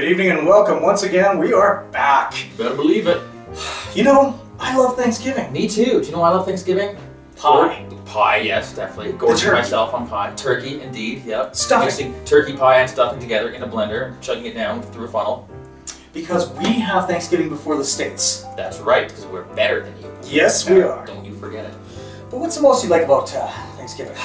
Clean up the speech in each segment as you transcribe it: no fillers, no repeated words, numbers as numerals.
evening and welcome once again. We are back. Better believe it. You know, I love Thanksgiving. Me too. Do you know why I love Thanksgiving? Pie. Pie, yes, definitely. Gorging turkey. myself on pie. Turkey, indeed, yep. Stuffing. Mixing turkey pie and stuffing together in a blender and chugging it down through a funnel. Because we have Thanksgiving before the States. That's right, because we're better than you. Yes, we are. Don't you forget it. But what's the most you like about Thanksgiving?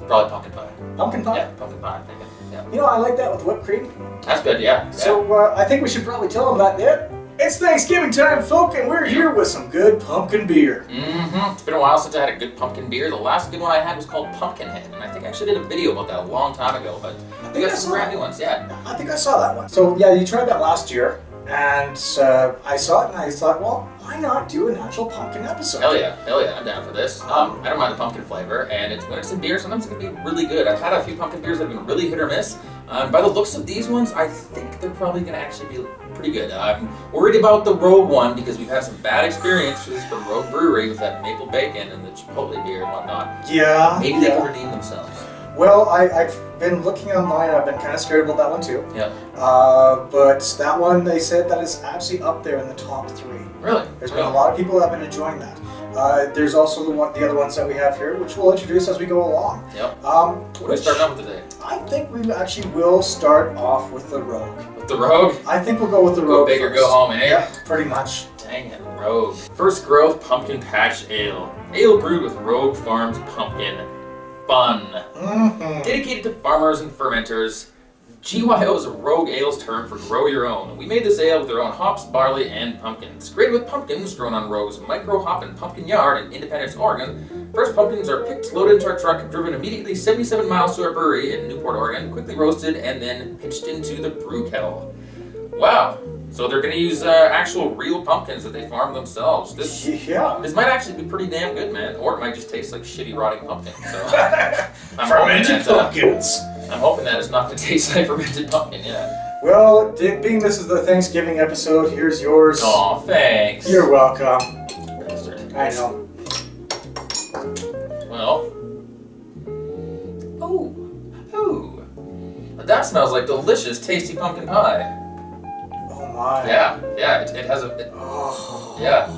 Probably pumpkin pie. Pumpkin pie? Yeah, pumpkin pie, I'm thinking. Yeah. You know, I like that with whipped cream. That's good, yeah. So I think we should probably tell them that it's Thanksgiving time, folk, and we're here with some good pumpkin beer. Mm-hmm. It's been a while since I had a good pumpkin beer. The last good one I had was called Pumpkinhead, and I think I actually did a video about that a long time ago, but we got some brand new ones, yeah. I think I saw that one. So yeah, you tried that last year, and I saw it and I thought, well, why not do an actual pumpkin episode? Hell yeah, I'm down for this. I don't mind the pumpkin flavor, and when it's in beer, sometimes it can be really good. I've had a few pumpkin beers that have been really hit or miss. By the looks of these ones, I think they're probably going to actually be pretty good. I'm worried about the Rogue one because we've had some bad experiences from Rogue Brewery with that maple bacon and the Chipotle beer and whatnot. Yeah. Maybe they can redeem themselves. Well, I've been looking online. I've been kind of scared about that one too. Yeah. But that one, they said that is actually up there in the top 3. Really? There's been a lot of people that have been enjoying that. There's also the other ones that we have here, which we'll introduce as we go along. Yep. What are we starting off with today? I think we actually will start off with the Rogue. With the Rogue? I think we'll go with the Go Rogue big or first. go home, eh? Yeah, pretty much. Dang it, Rogue. First Growth Pumpkin Patch Ale. Ale brewed with Rogue Farms pumpkin. Fun. Mm-hmm. Dedicated to farmers and fermenters, GYO is a Rogue Ale's term for grow your own. We made this ale with our own hops, barley, and pumpkins. Created with pumpkins grown on Rogue's micro hop and pumpkin yard in Independence, Oregon. First pumpkins are picked, loaded into our truck, driven immediately 77 miles to our brewery in Newport, Oregon, quickly roasted, and then pitched into the brew kettle. Wow. So they're going to use actual real pumpkins that they farm themselves. This might actually be pretty damn good, man. Or it might just taste like shitty rotting pumpkin. So Fermented pumpkins. I'm hoping that it's not going to taste like fermented pumpkin, yeah. Well, being this is the Thanksgiving episode, here's yours. Aw, thanks. You're welcome. Bastard. I know. Well. Ooh. That smells like delicious, tasty pumpkin pie. Oh my. Yeah. It has a. Yeah.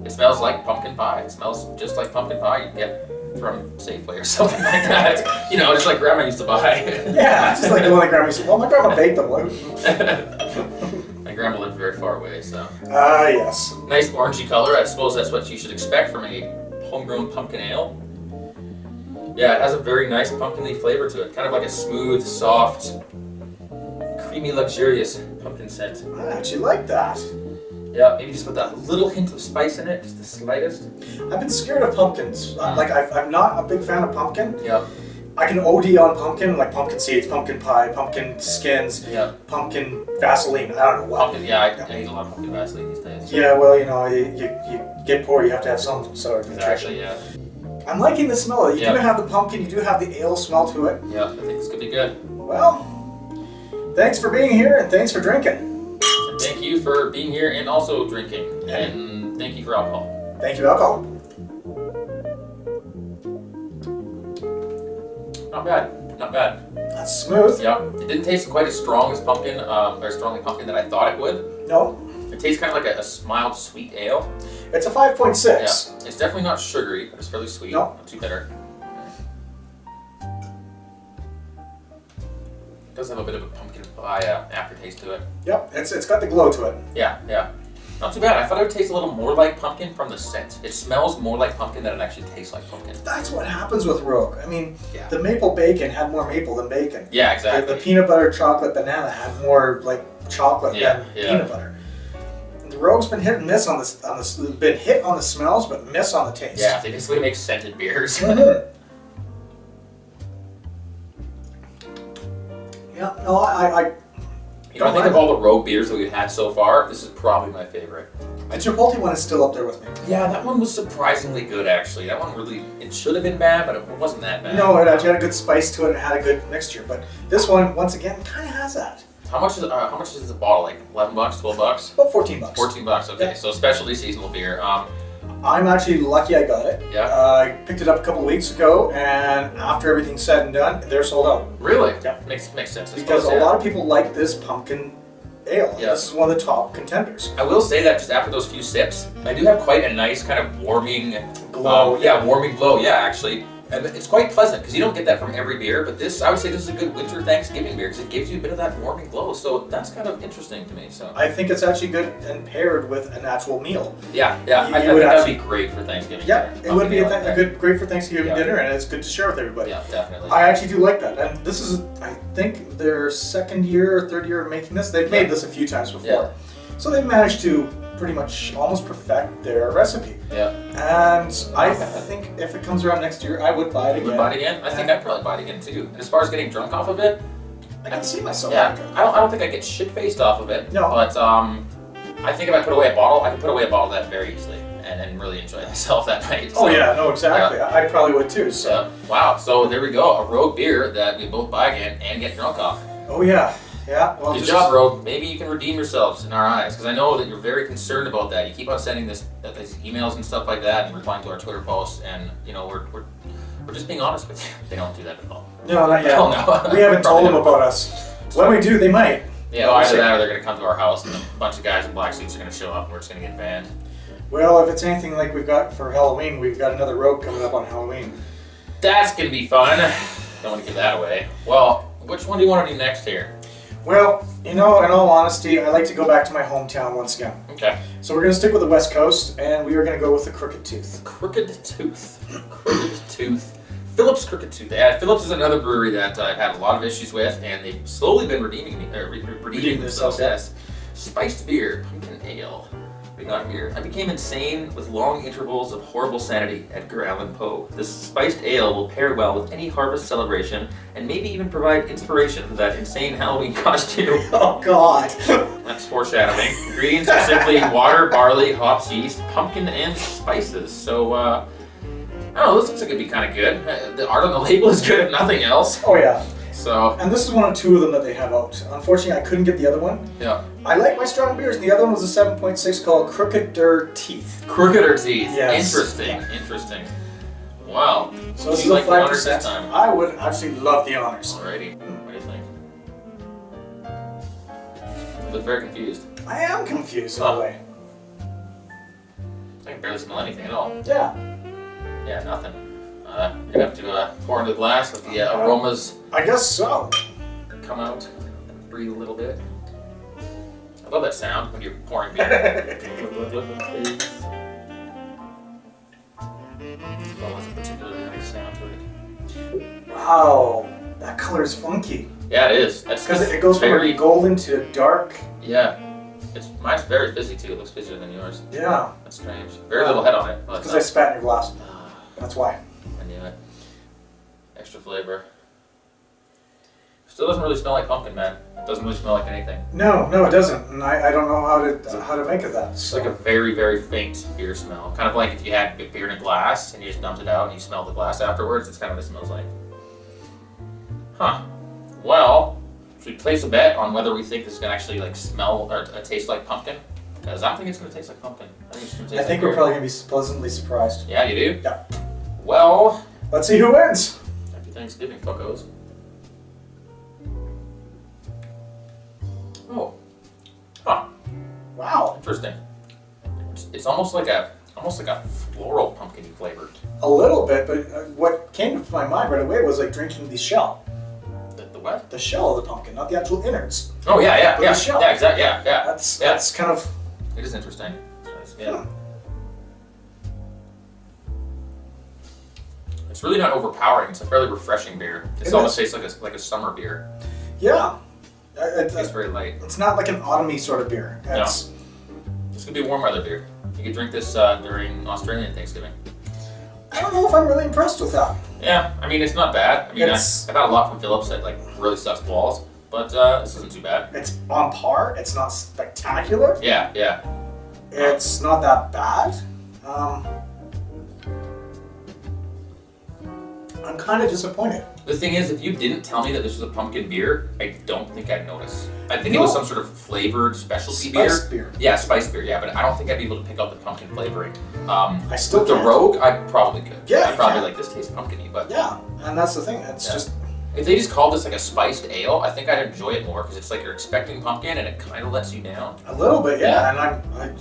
It smells like pumpkin pie. It smells just like pumpkin pie you get from Safeway or something like that. You know, just like Grandma used to buy. Yeah, just like the one that Grandma used to. Well, my grandma baked them. My grandma lived very far away, so. Yes. Nice orangey color. I suppose that's what you should expect from a homegrown pumpkin ale. Yeah, it has a very nice pumpkin-y flavor to it. Kind of like a smooth, soft, creamy, luxurious pumpkin scent. I actually like that. Yeah, maybe just with that little hint of spice in it, just the slightest. I've been scared of pumpkins. I'm not a big fan of pumpkin. Yep. I can OD on pumpkin, like pumpkin seeds, pumpkin pie, pumpkin skins, pumpkin Vaseline. I don't know what. Pumpkin, I eat a lot of pumpkin Vaseline these days. Yeah, well, you know, you get poor, you have to have some sort of nutrition. Exactly, yeah. I'm liking the smell. You do have the pumpkin, you do have the ale smell to it. Yeah, I think this could be good. Well, thanks for being here and thanks for drinking. And thank you for being here and also drinking. And thank you for alcohol. Thank you, alcohol. Not bad. That's smooth. Yeah, it didn't taste quite as strong as pumpkin, or strongly pumpkin that I thought it would. No. It tastes kind of like a mild sweet ale. It's a 5.6. Yeah, it's definitely not sugary, but it's fairly sweet. No. Not too bitter. It does have a bit of a pumpkin pie aftertaste to it. Yep, it's got the glow to it. Yeah. Not too bad. I thought it would taste a little more like pumpkin from the scent. It smells more like pumpkin than it actually tastes like pumpkin. That's what happens with Rogue. I mean, Yeah. the maple bacon had more maple than bacon. Yeah, exactly. The peanut butter chocolate banana had more like chocolate than Yeah. peanut butter. The Rogue's been hit and miss on this. Been hit on the smells, but miss on the taste. Yeah, they basically make scented beers. Mhm. Yeah, no, I You know, I think of all the Rogue beers that we've had so far, this is probably my favorite. the Chipotle one is still up there with me. Yeah, that one was surprisingly good, actually. That one really, it should have been bad, but it wasn't that bad. No, it actually had a good spice to it. It had a good mixture, but this one, once again, kind of has that. How much is the bottle? Like $11, $12? About $14. $14. Okay, Yeah. so specialty seasonal beer. I'm actually lucky I got it. Yeah. I picked it up a couple of weeks ago, and after everything's said and done, they're sold out. Really? Yeah. Makes sense. I Because suppose, a lot of people like this pumpkin ale. Yeah. This is one of the top contenders. I will say that just after those few sips, I do have quite a nice kind of warming Glow. warming glow. Yeah, actually. And it's quite pleasant because you don't get that from every beer, but I would say this is a good winter Thanksgiving beer because it gives you a bit of that warming glow. So that's kind of interesting to me. So I think it's actually good and paired with an actual meal. yeah, You I think would that'd be great for Thanksgiving. Yeah, dinner. it would be Pumpkin ale like that. great for Thanksgiving Yeah. dinner, and it's good to share with everybody. Yeah, definitely. I actually do like that, and this is, I think, their second year or third year of making this. They've made this a few times before, Yeah. so they've managed to pretty much almost perfect their recipe. Yeah. And I Okay. think if it comes around next year, I would buy it You again. would buy it again? I think I'd probably buy it again too. And as far as getting drunk off of it, I can see myself. yeah, drinking. I don't think I get shit faced off of it. No. But I think if I put away a bottle, I can put away a bottle of that very easily and really enjoy myself that night. Oh So, yeah, no, exactly. I probably would too. So. So, wow. So there we go. A Rogue beer that we both buy again and get drunk off. Oh yeah, yeah. Well, Good just- job, Rogue. Maybe you can redeem yourselves in our eyes, because I know that you're very concerned about that. You keep on sending these emails and stuff like that, and replying to our Twitter posts, and you know we're just being honest with you. They don't do that at all. No, not yet. Oh, no. We haven't told Probably them never. about us. When we do, they might. Yeah, well, either that or they're gonna come to our house, and a bunch of guys in black suits are gonna show up, and we're just gonna get banned. Well, if it's anything like we've got for Halloween, we've got another Rogue coming up on Halloween. That's gonna be fun. Don't want to give that away. Well, which one do you want to do next here? Well, you know, in all honesty, I like to go back to my hometown once again. Okay. So we're going to stick with the West Coast, and we are going to go with the Crooked Tooth. Crooked Tooth. Crooked Tooth. Phillips Crooked Tooth. Yeah, Phillips is another brewery that I've had a lot of issues with, and they've slowly been redeeming themselves. Yes. Spiced beer, pumpkin ale. We got here. I became insane with long intervals of horrible sanity. Edgar Allan Poe. This spiced ale will pair well with any harvest celebration, and maybe even provide inspiration for that insane Halloween costume. Oh, God. That's foreshadowing. Ingredients are simply water, barley, hops, yeast, pumpkin, and spices. So, I don't know, this looks like it'd be kind of good. The art on the label is good if nothing else. Oh, yeah. So, And this is one of two of them that they have out. Unfortunately, I couldn't get the other one. yeah. I like my strong beers, and the other one was a 7.6 called Crookeder Teeth. Crookeder teeth. Yes. Interesting. Wow. So this You is a like the honors 5%. this time. I would actually love the honors. Alrighty. What do you think? You look very confused. I am confused in Huh. a way. I can barely smell anything at all. Yeah. Yeah, nothing. You're gonna have to pour into the glass with the aromas I guess so. come out and breathe a little bit. I love that sound when you're pouring beer. Well, that's a particularly nice sound to it. Wow. That color is funky. Yeah, it is. That's Because it goes from very a golden to a dark. yeah. Mine's very fizzy too. It looks fizzier than yours. Yeah. That's strange. Very little head on it. But Because I spat in your glass. That's why. I knew it. Extra flavor. Still doesn't really smell like pumpkin, man. It doesn't really smell like anything. No, it doesn't. And I don't know how to make of that. It's So. like a very, very faint beer smell. Kind of like if you had beer in a glass and you just dumped it out and you smelled the glass afterwards. It's kind of what it smells like. Huh. Well, should we place a bet on whether we think this is gonna actually like smell or taste like pumpkin? Because I don't think it's gonna taste like pumpkin. I think it's gonna taste I like think beer. we're probably going to be pleasantly surprised. Yeah, you do? Yeah. Well, Let's see who wins. happy Thanksgiving, fuckos. Oh. Huh. Wow. Interesting. It's almost like a floral pumpkin flavor. A little bit, but what came to my mind right away was like drinking the shell. The what? The shell of the pumpkin, not the actual innards. Oh yeah, But the shell. yeah, exactly, yeah. That's kind of. It is interesting. Yeah. It's really not overpowering. It's a fairly refreshing beer. It almost tastes like a summer beer. Yeah. It's very light. It's not like an autumny sort of beer. It's, This could be a warm weather beer. You could drink this during Australian Thanksgiving. I don't know if I'm really impressed with that. Yeah, I mean it's not bad. I mean I've It's- had a lot from Phillips that like really sucks balls, but this isn't too bad. It's on par. It's not spectacular. Yeah. It's not that bad. I'm kind of disappointed. The thing is, if you didn't tell me that this was a pumpkin beer, I don't think I'd notice. I think it was No. some sort of flavored specialty Spiced beer. Yeah, spiced beer. Yeah, but I don't think I'd be able to pick out the pumpkin flavoring. I still With the can't. Rogue, I probably could. Yeah, I'd probably you like this tastes pumpkiny, but Yeah, and that's the thing. It's Yeah. just If they just called this like a spiced ale, I think I'd enjoy it more because it's like you're expecting pumpkin and it kind of lets you down. A little bit, yeah. And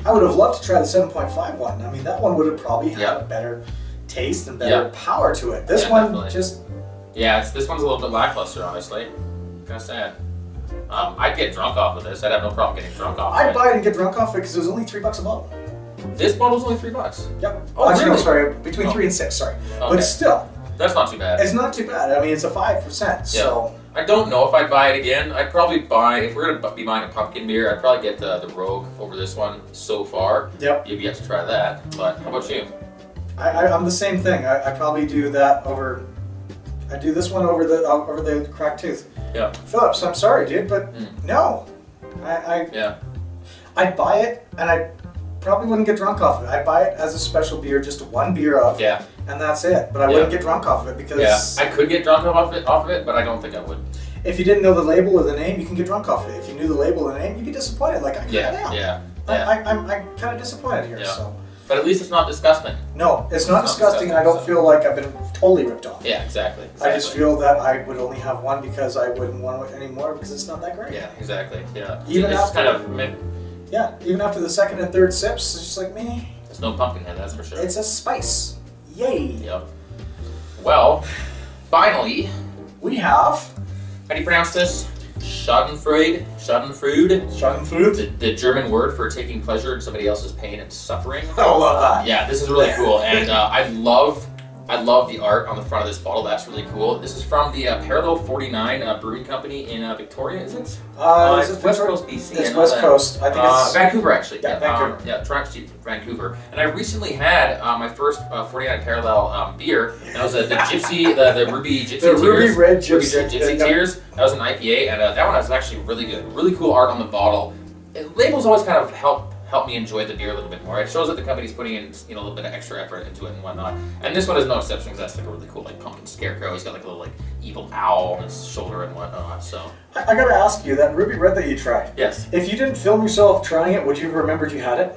I would have loved to try the 7.5 one. I mean, that one would have probably had a better taste and better power to it. This one definitely. just... Yeah, this one's a little bit lackluster, honestly. Kind of sad. I'd get drunk off of this. I'd have no problem getting drunk off of I'd it. buy it and get drunk off it because it was only $3 a bottle. This bottle's only $3. Yep. Oh, Actually, really? no, sorry. Between 3 and 6, sorry. Okay. But still, That's not too bad. it's not too bad. I mean, it's a 5%, so... I don't know if I'd buy it again. I'd probably buy, if we're going to be buying a pumpkin beer, I'd probably get the Rogue over this one so far. Yep. You've yet to try that. But how about you? I'm the same thing. I probably do that over... I do this one over the cracked tooth. Yeah. Phillips, I'm sorry, dude, but no. Yeah. I'd buy it, and I probably wouldn't get drunk off of it. I'd buy it as a special beer, just one beer of, Yeah. and that's it. But I wouldn't get drunk off of it because Yeah. I could get drunk off of it, but I don't think I would. if you didn't know the label or the name, you can get drunk off of it. If you knew the label or the name, you'd be disappointed. Like I kind of am. Yeah. I'm kind of disappointed here. Yeah. So But at least it's not disgusting. no, it's not It's not disgusting, and I don't disgusting, feel like I've been totally ripped off. Yeah, exactly. I just feel that I would only have one because I wouldn't want it anymore because it's not that great. Yeah, exactly. Yeah. Even it's after- kind of meh. Yeah, even after the second and third sips, it's just like me. It's no pumpkin head, that's for sure. It's a spice. Yay. Yep. Well, finally, We have how do you pronounce this? Schadenfreude? Schadenfreude? Schadenfreude. The German word for taking pleasure in somebody else's pain and suffering. I love that. Yeah, this is really cool, and I love the art on the front of this bottle. That's really cool. This is from the Parallel 49 Brewing Company in Victoria, is it? Is It's it West Victoria? Coast, BC. It's I know West that. Coast. I think it's Vancouver, actually. Yeah, Vancouver. Toronto Street, Vancouver. And I recently had my first 49 Parallel beer. And that was the Gypsy, the Ruby Gypsy The Tears. Ruby Red Ruby Gypsy. Red Gypsy Yeah. Tears. That was an IPA, and that one was actually really good. Really cool art on the bottle. Labels always kind of help me enjoy the beer a little bit more. It shows that the company's putting in a little bit of extra effort into it and whatnot. And this one is no exception because that's like a really cool like pumpkin scarecrow. He's got like a little like evil owl on his shoulder and whatnot. So I gotta ask you, that Ruby Red that you tried, yes. if you didn't film yourself trying it, would you have remembered you had it?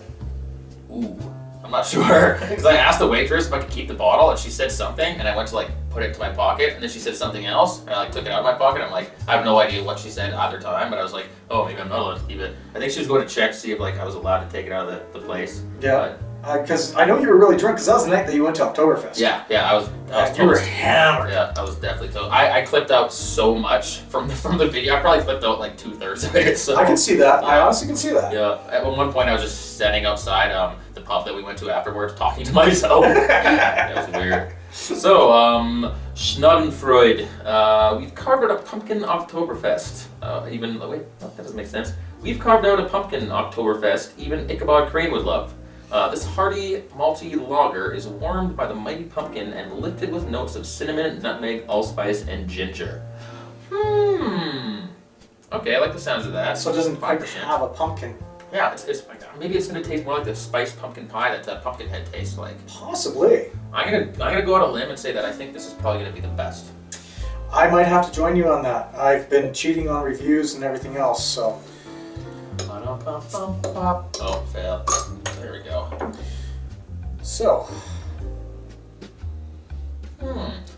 Ooh, I'm not sure. Because I asked the waitress if I could keep the bottle, and she said something, and I went to like put it to my pocket, and then she said something else, and I like took it out of my pocket. I'm like, I have no idea what she said either time, but I was like, oh, maybe I'm not allowed to keep it. I think she was going to check to see if like I was allowed to take it out of the place. Yeah. Because I know you were really drunk, because that was the night that you went to Oktoberfest. Yeah, I was You were toast. hammered. Yeah, I was definitely toast. I clipped out so much from the video. I probably clipped out like 2/3 of it. So I can see that. I Yeah. honestly can see that. yeah, at one point I was just standing outside the pub that we went to afterwards, talking to myself. That was weird. So, Schadenfreude. We've carved out a pumpkin Oktoberfest. Wait, that doesn't make sense. We've carved out a pumpkin Oktoberfest. Even Ichabod Crane would love. This hearty, malty lager is warmed by the mighty pumpkin and lifted with notes of cinnamon, nutmeg, allspice, and ginger. Okay, I like the sounds of that. So it doesn't quite 5%. have a pumpkin. Yeah, maybe it's gonna taste more like the spiced pumpkin pie that Pumpkinhead tastes like. Possibly. I'm gonna go out on a limb and say that I think this is probably gonna be the best. I might have to join you on that. I've been cheating on reviews and everything else, so. Oh, fail. There we go. So,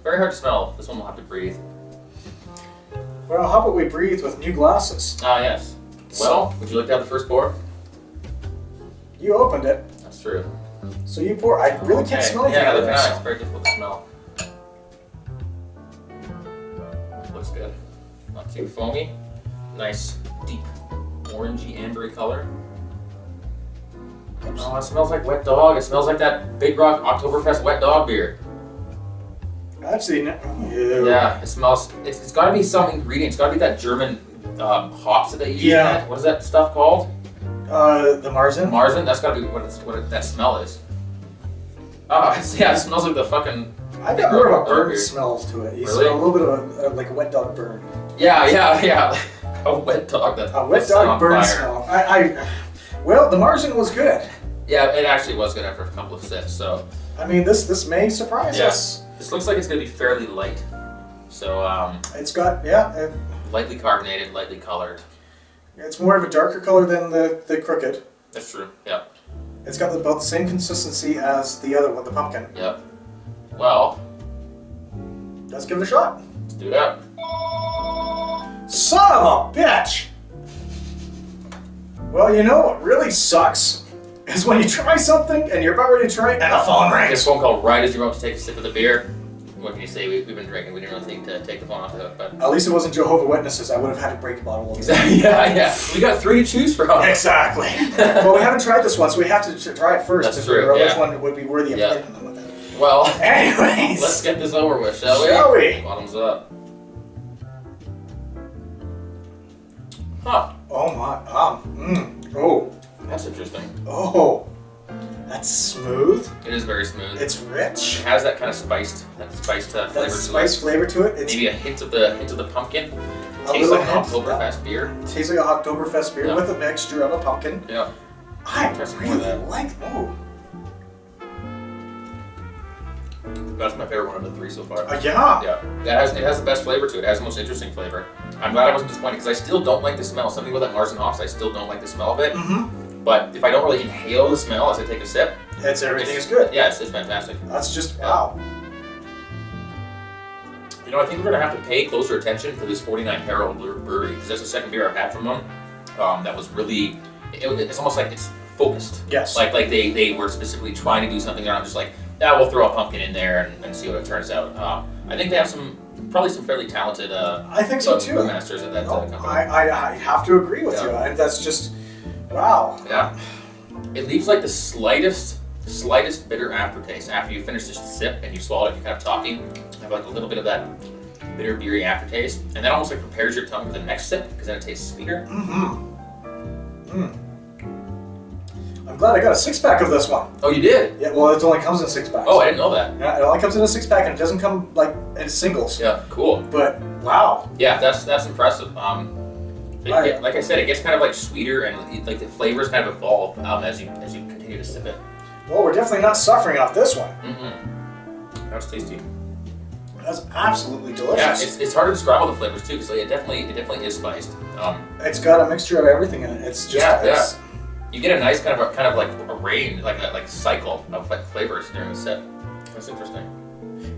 Very hard to smell. This one will have to breathe. well, how about we breathe with new glasses? Ah, yes. Well, would you like to have the first pour? You opened it, That's true. so you pour. I really can't smell anything Yeah, out of look this. nice. Very difficult to smell. Looks good. Not too foamy. Nice, deep, orangey, ambery color. Oh, it smells like wet dog. It smells like that Big Rock Oktoberfest wet dog beer. Actually, ew. Yeah, it smells. It's got to be some ingredient. It's got to be that German hops that they use. Yeah. In it. What is that stuff called? The Marzen. Marzen. That's got to be that smell is. Oh, it smells like the fucking. I Big got more Rock of a dog burn beer. smell to it. You Really? smell a little bit of like a wet dog burn. Yeah. A wet dog. A wet dog burn smell. Well, the Marzen was good. Yeah, it actually was good after a couple of sips. So I mean, this may surprise us. this looks like it's gonna be fairly light. So It's got lightly carbonated, lightly colored. it's more of a darker color than the Crooked. That's true. Yeah. It's got about the same consistency as the other one, the pumpkin. Yep. Well, Let's give it a shot. Let's do it up. Son of a bitch! Well, you know what really sucks is when you try something and you're about ready to try it and the phone Get a rings. phone call right as you're about to take a sip of the beer. What can you say? We've been drinking. We didn't really think to take the phone off the hook, but At least it wasn't Jehovah's Witnesses. I would have had to break a bottle. exactly. Yeah. We got 3 to choose from. Exactly. Well, we haven't tried this one, so we have to try it first That's to true, figure out which yeah. one would be worthy of Yeah. hitting them with it. Well, Anyways, let's get this over with, shall we? Shall we? Bottoms up. Huh. Oh my, oh, That's interesting. oh, that's smooth. It is very smooth. It's rich. It has that kind of spiced flavor That to spice it. flavor to it. It's Maybe a hint of the pumpkin. a Tastes little like an hint, Oktoberfest beer. tastes like a Oktoberfest beer Yeah. with a mixture of a pumpkin. Yeah. I Try some more really of that. like. Oh, That's my favorite one of the 3 so far. yeah. Yeah, it has the best flavor to it. It has the most interesting flavor. I'm glad I wasn't disappointed because I still don't like the smell. Something about that Mars and hops, I still don't like the smell of it. Mm-hmm. But if I don't really inhale the smell as I take a sip, Everything is good. Yeah, it's fantastic. That's just wow. You know, I think we're gonna have to pay closer attention to this 49 Harold Brewery because that's the second beer I've had from them. That was really, it's almost like it's focused. Yes. Like they were specifically trying to do something. They're not just like, we'll throw a pumpkin in there and see what it turns out. I think they have probably some fairly talented I think so too. brewmasters at that No, company. I have to agree with you. And that's just wow. Yeah. It leaves like the slightest bitter aftertaste after you finish this sip and you swallow it. You're kind of talking. You have like a little bit of that bitter, beery aftertaste, and that almost like prepares your tongue for the next sip because then it tastes sweeter. Mm-hmm. I'm glad I got a 6-pack of this one. Oh, you did? Yeah. Well, it only comes in 6-packs. Oh, I didn't know that. Yeah, it only comes in a 6-pack and it doesn't come like in singles. Yeah, cool. But wow. Yeah, that's impressive. Right. Like I said, it gets kind of like sweeter and like the flavors kind of evolve as you continue to sip it. Well, we're definitely not suffering off this one. Mm-hmm. That's tasty. That's absolutely delicious. Yeah, it's hard to describe all the flavors too because it definitely is spiced. It's got a mixture of everything in it. It's just You get a nice kind of like a range, like cycle of like flavors during the sip. That's interesting.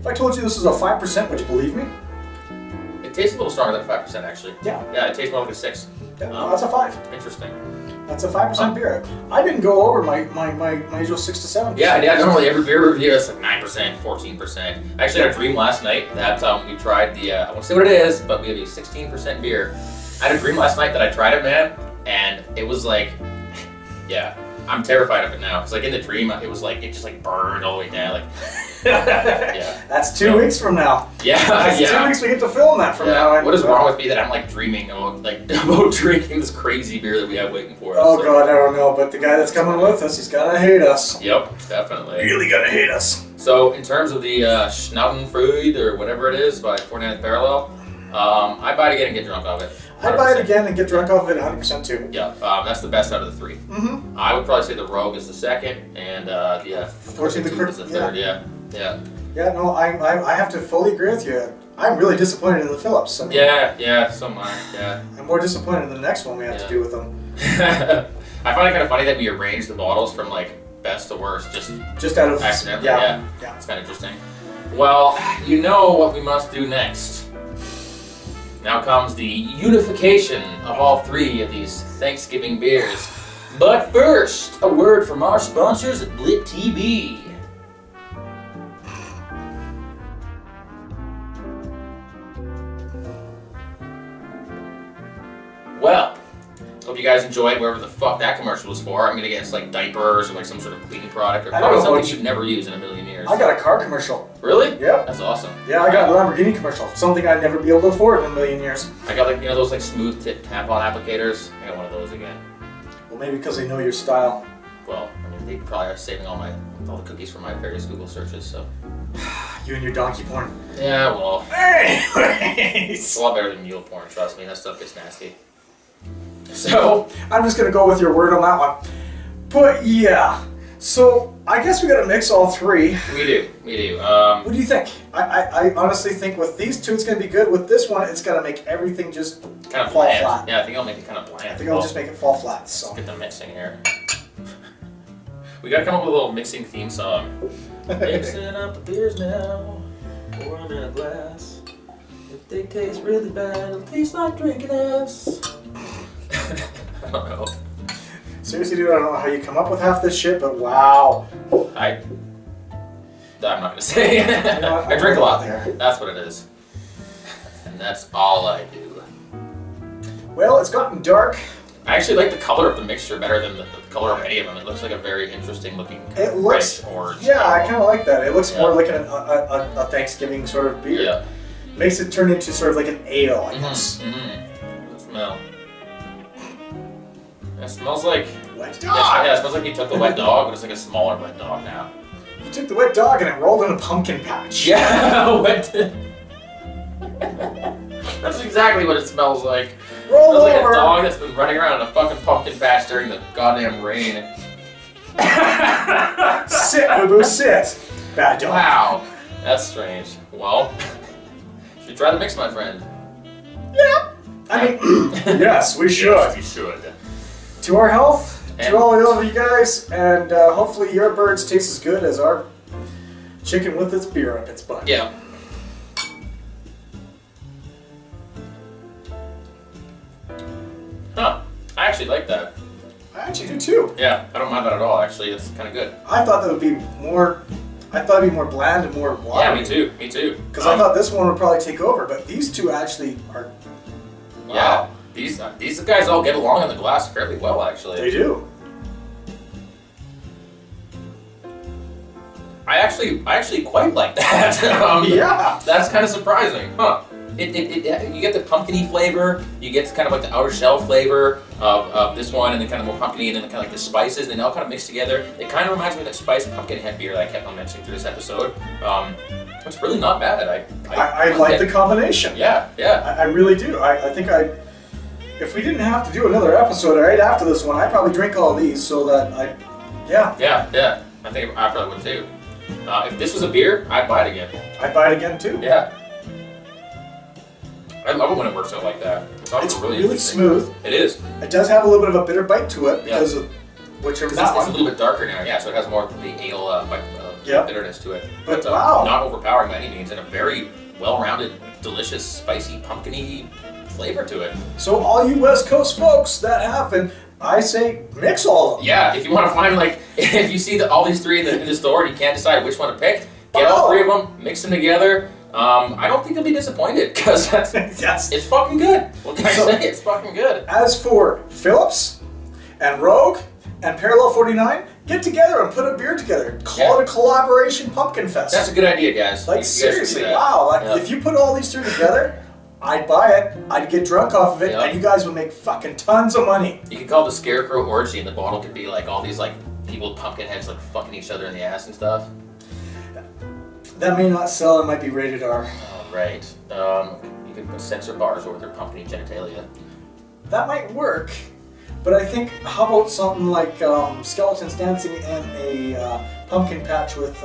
If I told you this is a 5%, would you believe me? It tastes a little stronger than 5% actually. Yeah. Yeah, it tastes more like a 6. Yeah, no, that's a 5. Interesting. That's a 5% beer. I didn't go over my usual 6 to 7%. Yeah. Normally every beer review is like 9%, 14%. I actually had a dream last night that we tried the. I won't say what it is, but we have a 16% beer. I had a dream last night that I tried it, man, and it was like, yeah, I'm terrified of it now. Cause like in the dream, it was like it just like burned all the way down, like. Yeah. That's 2 weeks from now. Yeah. That's 2 weeks we get to film that from now. What is wrong with me that I'm like dreaming about about drinking this crazy beer that we have waiting for us? Oh God, I don't know, but the guy that's coming with us, he's gonna hate us. Yep, definitely. Really gonna hate us. So in terms of the Schnaudenfreude or whatever it is by 49th Parallel, I buy it again and get drunk off it. I'd buy it again and get drunk off of it 100% too. Yeah, that's the best out of the 3. Mm-hmm. I would probably say the Rogue is the second, and the 14th is the third. Yeah. Yeah, no, I have to fully agree with you. I'm really disappointed in the Phillips. I mean, Yeah, so am I. Yeah. I'm more disappointed in the next one we have to do with them. I find it kind of funny that we arranged the bottles from like best to worst, just out of accidentally. Yeah. It's kind of interesting. Well, you know what we must do next. Now comes the unification of all 3 of these Thanksgiving beers. But first, a word from our sponsors at Blit TV. Well, hope you guys enjoyed wherever the fuck that commercial was for. I'm gonna guess like diapers or like some sort of cleaning product or I don't probably know something what you've never used in a million years. I got a car commercial. Really? Yep. That's awesome. Yeah, I got a Lamborghini commercial. Something I'd never be able to afford in a million years. I got like those like smooth tip tampon applicators. I got one of those again. Well, maybe because they know your style. Well, I mean they probably are saving all the cookies from my various Google searches. So. You and your donkey porn. Yeah, well. It's Anyways. a lot better than mule porn. Trust me, that stuff gets nasty. So I'm just gonna go with your word on that one. But yeah. So I guess we gotta mix all 3. we do. What do you think? I honestly think with these 2 it's gonna be good. With this one, it's gonna make everything just Kind of fall bland. flat. Yeah, I think I'll make it kind of bland. I think I'll just make it fall flat. So Let's get the mixing here. We gotta come up with a little mixing theme song. Mixing up the beers now. Pour them in a glass. If they taste really bad, it'll taste like drinking ass. I don't know. Seriously, dude, I don't know how you come up with half this shit, but wow. I'm not gonna say. I drink a lot there. That's what it is. And that's all I do. Well, it's gotten dark. I actually like the color of the mixture better than the color of any of them. It looks like a very interesting looking It looks reddish orange. Yeah, I kind of like that. It looks more like a Thanksgiving sort of beer. Yeah. Makes it turn into sort of like an ale, I guess. The smell. It smells like Wet dog. Yeah, it smells like you took the wet dog, but it's like a smaller wet dog now. You took the wet dog and it rolled in a pumpkin patch. Yeah, wet. That's exactly what it smells like. Roll Smells like over. a dog that's been running around in a fucking pumpkin patch during the goddamn rain. Sit, boo-boo, sit. Bad dog. Wow, that's strange. Well, should we try the mix, my friend? Yeah. I mean, yes, we should. Yes, we should. To our health, And to all of you guys, and hopefully your birds taste as good as our chicken with its beer up its butt. Yeah. Huh. I actually like that. I actually do too. Yeah, I don't mind that at all, actually. It's kind of good. I thought that would be more. I thought it'd be more bland and more watery. Yeah, me too. Me too. Because I thought this one would probably take over, but these two actually are. Wow. Yeah, these guys all get along in the glass fairly well, actually. They do. I actually quite like that. Yeah. That's kind of surprising, huh? You get the pumpkin-y flavor, you get kind of like the outer shell flavor of this one, and then kind of more pumpkin-y, and then kind of like the spices, and they all kind of mix together. It kind of reminds me of that spiced pumpkin head beer that I kept on mentioning through this episode. It's really not bad. I like the combination. Yeah. I really do. I think if we didn't have to do another episode right after this one, I'd probably drink all these so that yeah. Yeah. I think I probably would too. If this was a beer, I'd buy it again. I'd buy it again too. Yeah. I love it when it works out like that. It's really smooth. It is. It does have a little bit of a bitter bite to it because of whichever It's that a one. little bit darker now, yeah, so it has more of the ale bitterness to it. But wow. Not overpowering by any means, and a very well-rounded, delicious, spicy, pumpkin-y flavor to it. So all you West Coast folks that happen, I say mix all of them. Yeah, if you want to find, like, if you see all these three in the store and you can't decide which one to pick, get all three of them, mix them together. I don't think you'll be disappointed, because it's fucking good. What can I say? It's fucking good. As for Phillips and Rogue and Parallel 49, get together and put a beer together. Call it a collaboration pumpkin fest. That's a good idea, guys. Like, You guys should do seriously, that. wow. Like, Yeah. if you put all these three together, I'd buy it, I'd get drunk off of it, Yeah. and you guys would make fucking tons of money. You could call it the Scarecrow Orgy, and the bottle could be like all these like people with pumpkin heads like fucking each other in the ass and stuff. That may not sell, it might be rated R. Oh, right. You could put censor bars over their pumpkin genitalia. That might work, but I think, how about something like skeletons dancing in a pumpkin patch with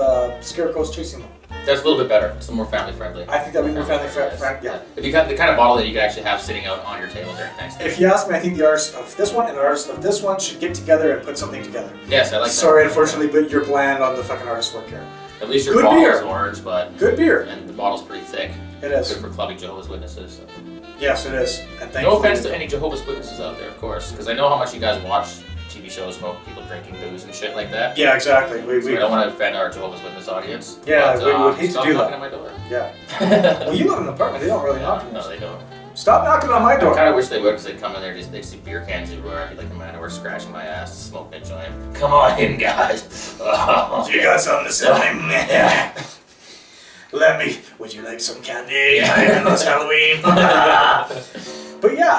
scarecrows chasing them? That's a little bit better. It's more family friendly. I think that'd be more family friendly. Yeah. It'd be the kind of bottle that you could actually have sitting out on your table during Thanksgiving. If you ask me, I think the artist of this one and the artist of this one should get together and put something together. Yes, I like that. Sorry, unfortunately, but you're bland on the fucking artist work here. At least your Good bottle beer. is orange, but Good beer. and the bottle's pretty thick. It is. Good for clubby Jehovah's Witnesses. So. Yes, it is. And thank No you. offense to any Jehovah's Witnesses out there, of course, because I know how much you guys watch TV shows about people drinking booze and shit like that. Yeah, exactly. So I don't want to offend our Jehovah's Witness audience. Yeah, but, we would hate to stop do knocking that. at my door. Yeah. Well, you live in an apartment. They don't really knock on No, yours. they don't. Stop knocking on my I door. kind of wish they would, because they'd come in there, they'd see beer cans everywhere. I'd be like, man, we're scratching my ass, smoking a joint. Come on in, guys. You got something to say? Would you like some candy? It's Halloween. But yeah,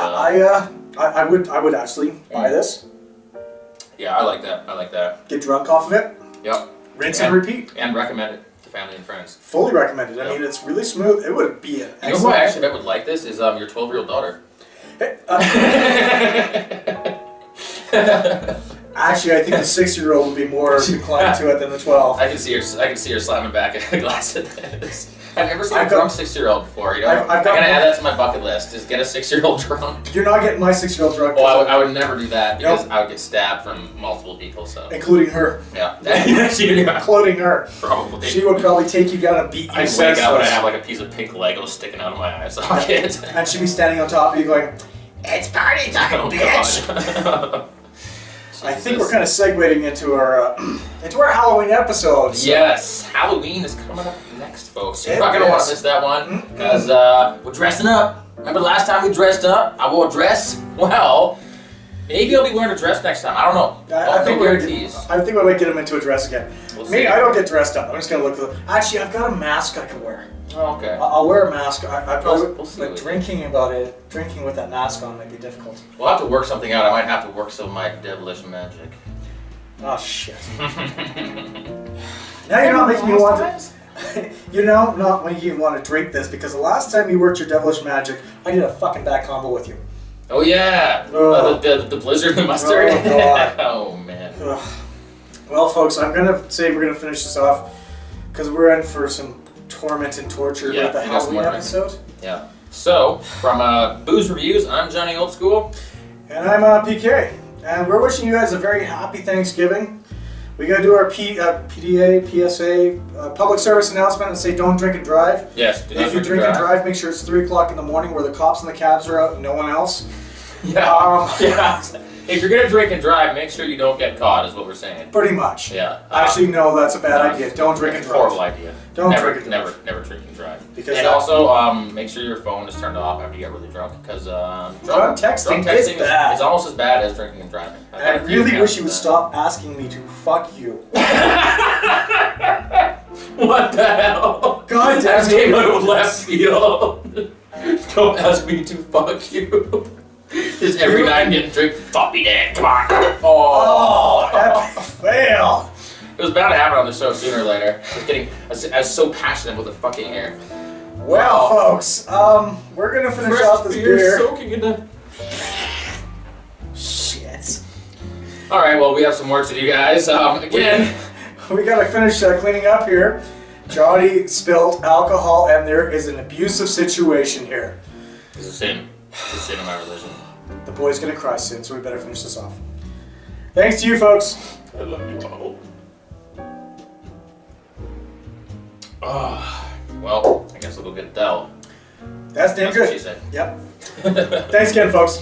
I would actually buy this. Yeah, I like that. I like that. Get drunk off of it. Yep. Rinse and repeat. And recommend it to family and friends. Fully recommended. I Yep. mean, it's really smooth. It would be an You know who I actually bet would like this is your 12-year-old daughter. Actually, I think the 6-year-old would be more inclined to it than the 12. I can see her slamming back a glass of this. I've never seen I've a got- drunk 6-year-old before. You know, I've I got gotta more- add that to my bucket list. Just get a 6-year-old drunk. You're not getting my 6-year-old drunk, Well, I would never do that because Nope. I would get stabbed from multiple people. So including her. yeah, yeah. Including her. Probably. She would probably take you down and beat you I'd wake up and I'd senseless. have like a piece of pink Lego sticking out of my eye socket. And she'd be standing on top of you going, "It's party time, Oh, bitch!" God. I think we're kind of segueing into our Halloween episode. So. Yes, Halloween is coming up next, folks. You're It not gonna want is. to miss that one Mm-mm. because we're dressing up. Remember the last time we dressed up? I wore a dress. Well, maybe I'll be wearing a dress next time. I don't know. I think no we're guarantees. I think we might get him into a dress again. We'll Me, see. I don't get dressed up. I'm just gonna look for the. Actually, I've got a mask I can wear. Oh, okay. I'll wear a mask. I probably We'll see but what you drinking with that mask on might be difficult. We'll have to work something out. I might have to work some of my devilish magic. Oh shit! Now you're not making me want to. You know, not when you want to drink this because the last time you worked your devilish magic, I did a fucking bad combo with you. Oh yeah, Oh. the blizzard and the mustard. Oh, God. Oh man. Ugh. Well, folks, I'm gonna say we're gonna finish this off because we're in for some torment and torture Yeah, with the we got some Halloween more episode. Yeah. So from Booze Reviews, I'm Johnny Old School. And I'm PK, and we're wishing you guys a very happy Thanksgiving. We gotta do our PDA, PSA, public service announcement and say don't drink and drive. Yes. do not If you drink and drive, make sure it's 3 o'clock in the morning where the cops and the cabs are out and no one else. Yeah. Yeah. If you're gonna drink and drive, make sure you don't get caught. Is what we're saying. Pretty much. Yeah. Actually, no, that's a bad no, idea. Don't drink and it's a drive. Horrible idea. Don't never, drink and drive. Never drink and drive. Because and that- also, make sure your phone is turned off after you get really drunk, because Drunk texting is bad. It's almost as bad as drinking and driving. And I really wish you would stop asking me to fuck you. What the hell? God damn That came it. out of left field. Don't ask me to fuck you. Just every night getting drink. Fuck me, Dad. Come on. Oh, epic fail. It was bound to happen on the show sooner or later. I was so passionate with the fucking air. Well, folks, we're gonna finish off this beer. soaking in the. Shit. All right. Well, we have some work to do, guys. Again. We gotta finish cleaning up here. Johnny spilled alcohol, and there is an abusive situation here. It's a sin. It's a sin in my religion. The boy's gonna cry soon, so we better finish this off. Thanks to you, folks. I love you all. Well, I guess I'll go get Dell. That's damn That's what she good. said. Yep. Thanks again, folks.